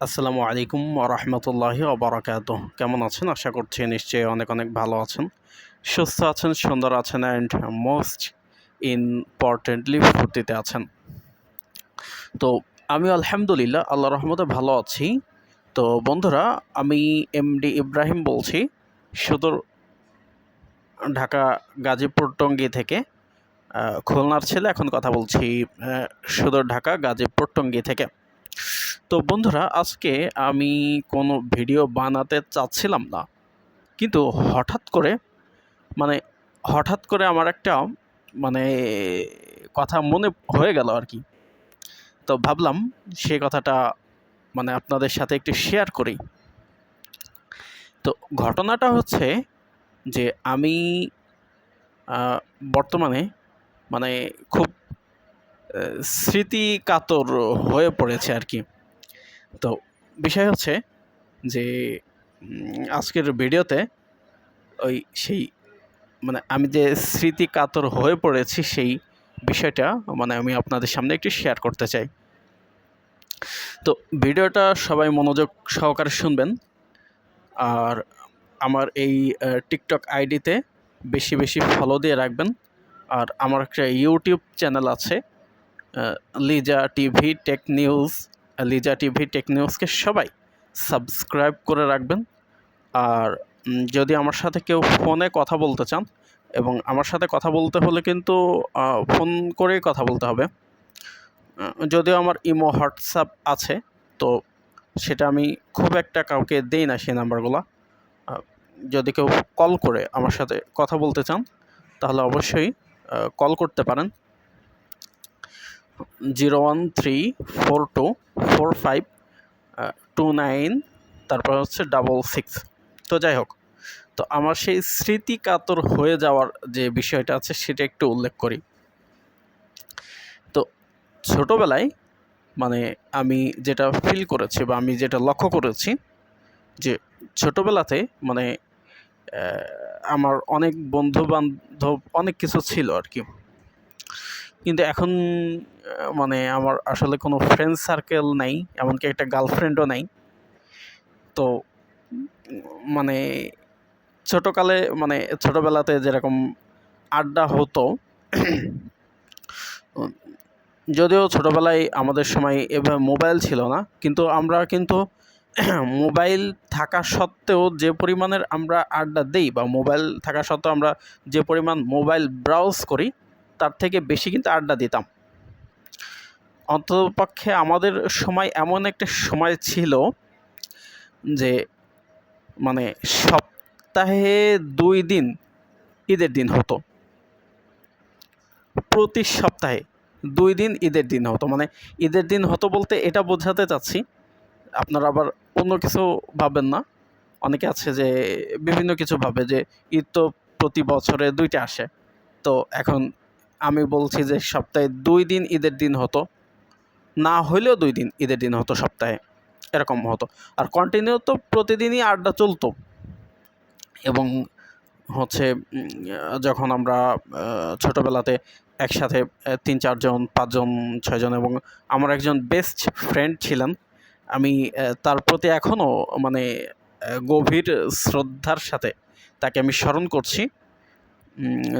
আসসালামু আলাইকুম রহমতুল্লাহি ওবরাকাতুহ। কেমন আছেন? আশা করছি নিশ্চয়ই অনেক অনেক ভালো আছেন, সুস্থ আছেন, সুন্দর আছেন অ্যান্ড মোস্ট ইম্পর্টেন্টলি ফুর্তিতে আছেন। তো আমি আলহামদুলিল্লাহ আল্লাহর রহমতে ভালো আছি। তো বন্ধুরা, আমি এমডি ইব্রাহিম বলছি, সদর ঢাকা গাজীপুর টঙ্গী থেকে। খুলনার ছেলে, এখন কথা বলছি সদর ঢাকা গাজীপুর টঙ্গী থেকে। তো বন্ধুরা, আজকে আমি কোনো ভিডিও বানাতে চাচ্ছিলাম না, কিন্তু হঠাৎ করে আমার একটা মানে কথা মনে হয়ে গেল আর কি। তো ভাবলাম সে কথাটা আপনাদের সাথে একটু শেয়ার করি। তো ঘটনাটা হচ্ছে যে আমি বর্তমানে খুব স্মৃতিকাতর হয়ে পড়েছে আর কি। তো বিষয় হচ্ছে যে আজকের ভিডিওতে সেই আমি যে স্মৃতিকাতর হয়ে পড়েছি সেই বিষয়টা আমি আপনাদের সামনে একটু শেয়ার করতে চাই। তো ভিডিওটা সবাই মনোযোগ সহকারে শুনবেন, আর আমার এই টিকটক আইডিতে বেশি বেশি ফলো দিয়ে রাখবেন। আর আমার একটা ইউটিউব চ্যানেল আছে, Liza TV tech news. Liza TV tech নিউজকে সবাই সাবস্ক্রাইব করে রাখবেন। আর যদি আমার সাথে কেউ ফোনে কথা বলতে চান, এবং আমার সাথে কথা বলতে হলে কিন্তু ফোন করেই কথা বলতে হবে। যদিও আমার ইমো হোয়াটসঅ্যাপ আছে, তো সেটা আমি খুব একটা কাউকে দেই না সেই নাম্বারগুলো। যদি কেউ কল করে আমার সাথে কথা বলতে চান, তাহলে অবশ্যই কল করতে পারেন 013424529, তারপর হচ্ছে 66। তো যাই হোক, তো আমার সেই স্মৃতিকাতর হয়ে যাওয়ার যে বিষয়টা আছে সেটা একটু উল্লেখ করি। তো ছোটোবেলায় আমি যেটা ফিল করেছি বা আমি যেটা লক্ষ্য করেছি, যে ছোটোবেলাতে আমার অনেক বন্ধু বান্ধব অনেক কিছু ছিল আর কি। কিন্তু এখন আমার আসলে কোনো ফ্রেন্ড সার্কেল নাই, এমনকি একটা গার্লফ্রেন্ডও নাই। তো ছোটোবেলাতে যেরকম আড্ডা হতো, যদিও ছোটোবেলায় আমাদের সময় এভাবে মোবাইল ছিল না, কিন্তু আমরা মোবাইল থাকা সত্ত্বেও যে পরিমাণের আমরা আড্ডা দিই, বা মোবাইল থাকা সত্ত্বেও আমরা যে পরিমাণ মোবাইল ব্রাউজ করি, তার থেকে বেশি কিন্তু আড্ডা দিতাম। অন্ততপক্ষে আমাদের সময় এমন একটা সময় ছিল যে সপ্তাহে 2 দিন ঈদের দিন হতো। প্রতি সপ্তাহে 2 দিন ঈদের দিন হতো। ঈদের দিন হতো বলতে এটা বোঝাতে চাচ্ছি, আপনারা আবার অন্য কিছু ভাববেন না। অনেকে আছে যে বিভিন্ন কিছু ভাবে যে ঈদ তো প্রতি বছরে 2টা আসে। তো এখন আমি বলছি যে সপ্তাহে 2 দিন ঈদের দিন হতো, না হইলেও 2 দিন ঈদের দিন হতো সপ্তাহে, এরকম হতো। আর কন্টিনিউ তো প্রতিদিনই আড্ডা চলতো। এবং হচ্ছে যখন আমরা ছোটোবেলাতে একসাথে 3-4 জন, 5 জন, 6 জন, এবং আমার একজন বেস্ট ফ্রেন্ড ছিলেন, আমি তার প্রতি এখনও গভীর শ্রদ্ধার সাথে তাকে আমি স্মরণ করছি।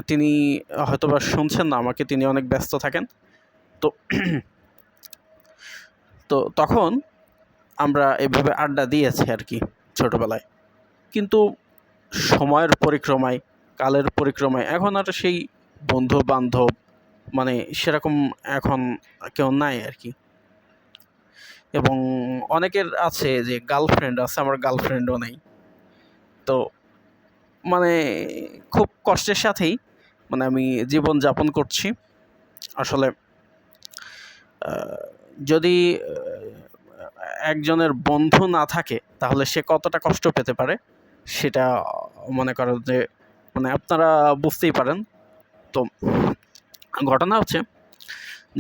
তিনি হয়তোবা শুনছেন না আমাকে, তিনি অনেক ব্যস্ত থাকেন। তো তো তখন আমরা এভাবে আড্ডা দিয়েছি আর কি ছোটোবেলায়। কিন্তু সময়ের পরিক্রমায়, কালের পরিক্রমায় এখন আর সেই বন্ধু বান্ধব সেরকম এখন কেউ নাই আর কি। এবং অনেকের আছে যে গার্লফ্রেন্ড আছে, আমার গার্লফ্রেন্ডও নাই। তো খুব কষ্টের সাথেই আমি জীবন যাপন করছি। আসলে যদি একজনের বন্ধু না থাকে, তাহলে সে কতটা কষ্ট পেতে পারে সেটা মনে করো যে আপনারা বুঝতেই পারেন। তো ঘটনা হচ্ছে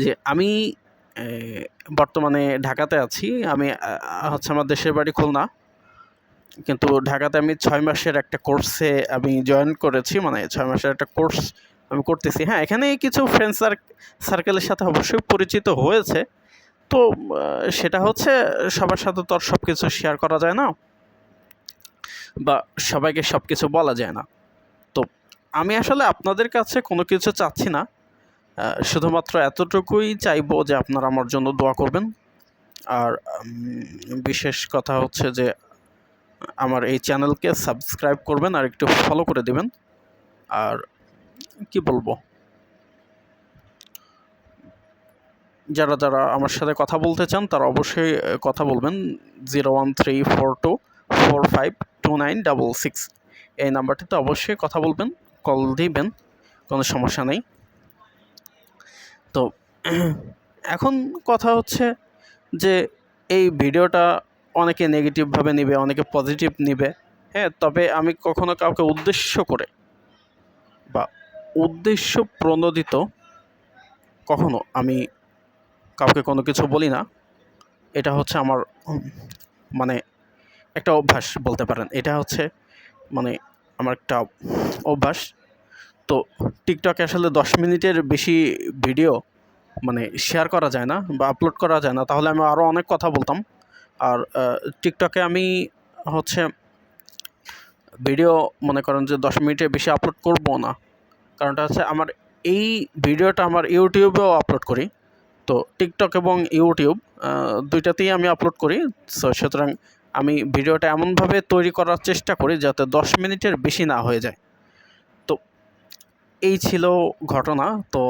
যে আমি বর্তমানে ঢাকাতে আছি। আমি হচ্ছে আমার দেশের বাড়ি খুলনা, কিন্তু ঢাকাতে আমি 6 মাসের একটা কোর্সে আমি জয়েন করেছি। 6 মাসের একটা কোর্স আমি করতেছি। হ্যাঁ, এখানে কিছু ফ্রেন্ড সার্কেলের সাথে অবশ্যই পরিচিত হয়েছে, তো সেটা হচ্ছে সবার সাথে তো আর সব কিছু শেয়ার করা যায় না, বা সবাইকে সব কিছু বলা যায় না। তো আমি আসলে আপনাদের কাছে কোনো কিছু চাচ্ছি না, শুধুমাত্র এতটুকুই চাইবো যে আপনারা আমার জন্য দোয়া করবেন। আর বিশেষ কথা হচ্ছে যে আমার এই চ্যানেলকে সাবস্ক্রাইব করবেন আর একটু ফলো করে দিবেন। আর কি বলবো, যারা যারা আমার সাথে কথা বলতে চান তারা অবশ্যই কথা বলবেন 01342452966 এই নাম্বারটিতে অবশ্যই কথা বলবেন, কল দিবেন, কোনো সমস্যা নেই। তো এখন কথা হচ্ছে যে এই ভিডিওটা অনেকে নেগেটিভভাবে নেবে, অনেকে পজিটিভ নেবে, হ্যাঁ। তবে আমি কখনো কাউকে উদ্দেশ্য করে বা উদ্দেশ্য প্রণোদিত কখনো আমি কাউকে কোনো কিছু বলি না। এটা হচ্ছে আমার মানে একটা অভ্যাস বলতে পারেন। এটা হচ্ছে মানে আমার একটা অভ্যাস। তো টিকটকে আসলে 10 মিনিটের বেশি ভিডিও মানে শেয়ার করা যায় না বা আপলোড করা যায় না, তাহলে আমি আরও অনেক কথা বলতাম। আর টিকটকে আমি হচ্ছে ভিডিও মনে করেন যে 10 মিনিটের বেশি আপলোড করব না। কারণটা হচ্ছে আমার এই ভিডিওটা আমার ইউটিউবেও আপলোড করি। তো টিকটক এবং ইউটিউব দুইটাতেই আমি আপলোড করি। সুতরাং আমি ভিডিওটা এমনভাবে তৈরি করার চেষ্টা করি যাতে 10 মিনিটের বেশি না হয়ে যায়। তো এই ছিল ঘটনা। তো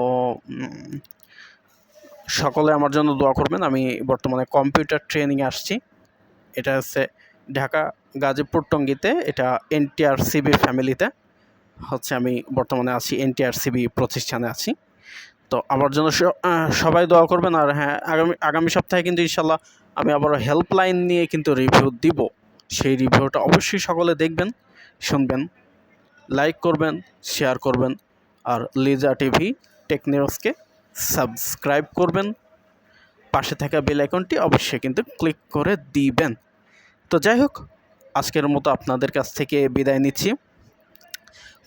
সকলে আমার জন্য দোয়া করবেন। আমি বর্তমানে কম্পিউটার ট্রেনিংয়ে আসছি। এটা হচ্ছে ঢাকা গাজীপুর টঙ্গীতে, এটা এনটিআরসিবি ফ্যামিলিতে হচ্ছে আমি বর্তমানে আছি, এনটিআরসিবি প্রতিষ্ঠানে আছি। তো আমার জন্য সবাই দোয়া করবেন। আর হ্যাঁ, আগামী সপ্তাহে কিন্তু ইনশাল্লাহ আমি আবারও হেল্পলাইন নিয়ে কিন্তু রিভিউ দিব। সেই রিভিউটা অবশ্যই সকলে দেখবেন, শুনবেন, লাইক করবেন, শেয়ার করবেন। আর লিজা টিভি টেক নিউজকে সাবস্ক্রাইব করবেন, পাশে থাকা বেল আইকনটি অবশ্যই কিন্তু ক্লিক করে দিবেন। তো যাই হোক, আজকের মতো আপনাদের কাছ থেকে বিদায় নিচ্ছি।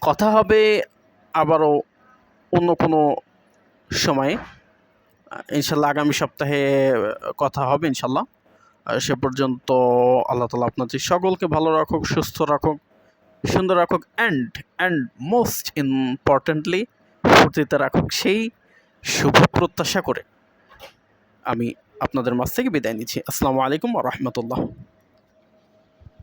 কথা হবে আবারও অন্য কোনো সময়ে ইনশাল্লাহ। আগামী সপ্তাহে কথা হবে ইনশাল্লাহ। সে পর্যন্ত আল্লাহ তাআলা আপনাদের সকলকে ভালো রাখুক, সুস্থ রাখুক, সুন্দর রাখুক, অ্যান্ড মোস্ট ইম্পর্টেন্টলি ফুর্তিতে রাখুক, সেই শুভ প্রত্যাশা করে আমি আপনাদের মাঝ থেকে বিদায় নিচ্ছি। আসসালামু আলাইকুম ওয়া রাহমাতুল্লাহ।